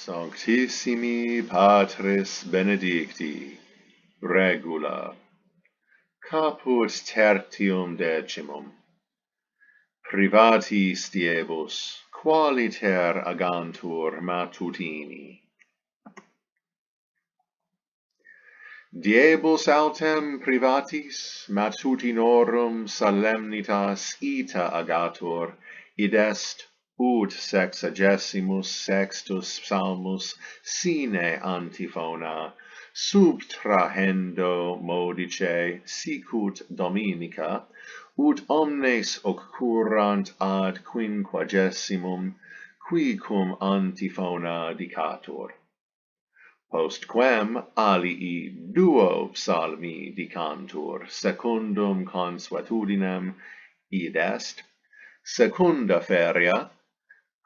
Sanctissimi Patris Benedicti, Regula, Caput tertium decimum, Privatis diebus, qualiter agantur matutini. Diebus autem privatis matutinorum solemnitas ita agatur, id est ut sexagesimus sextus psalmus sine antiphona, subtrahendo modice sicut dominica, ut omnes occurrant ad quinquagesimum, qui cum antiphona dicatur. Postquem alii duo psalmi dicantur secundum consuetudinem, id est, secunda feria,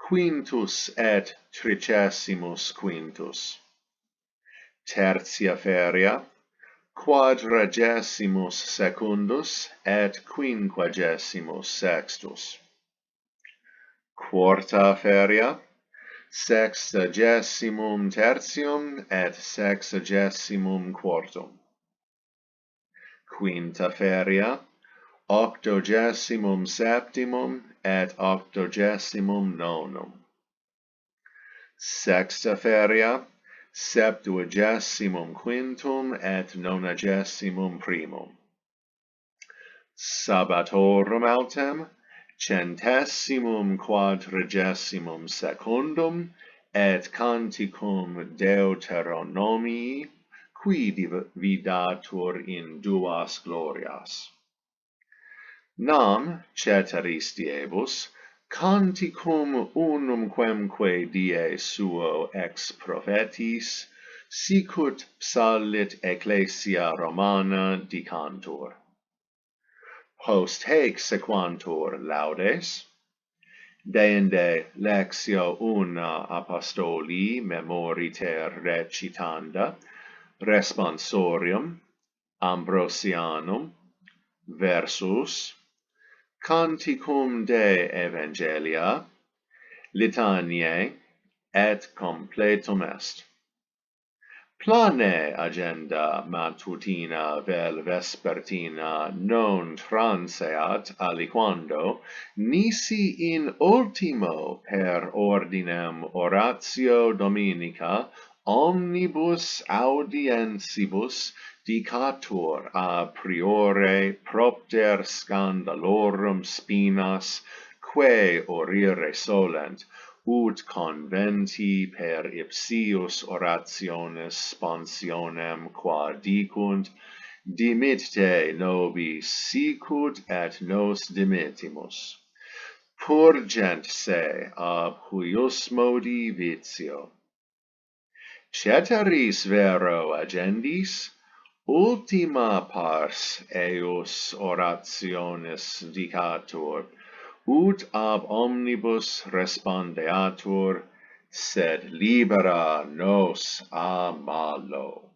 quintus et tricesimus quintus. Tertia feria, quadragesimus secundus et quinquagesimus sextus. Quarta feria, sexagesimum tertium et sexagesimum quartum. Quinta feria, octogesimum septimum et octogesimum nonum. Sexta feria, septuagesimum quintum et nonagesimum primum. Sabbatorum autem, centesimum quadragesimum secundum, et canticum Deuteronomii, qui vidatur in duas glorias. Nam, ceteris diebus, canticum unumquemque die suo ex prophetis, sicut psallit ecclesia Romana dicantur. Post haec sequantur laudes, deinde lectio una apostoli memoriter recitanda, responsorium, Ambrosianum, versus, canticum de evangelia, litaniae, et completum est. Plane agenda matutina vel vespertina non transeat aliquando, nisi in ultimo per ordinem oratio dominica omnibus audientibus dicatur a priore propter scandalorum spinas, quae orire solent, ut conventi per ipsius orationes sponsionem qua dicunt, dimitte nobis sicut et nos dimittimus. Purgent se ab huius modi vitio. Ceteris vero agendis, ultima pars eius orationes dicatur, ut ab omnibus respondeatur, sed libera nos a malo.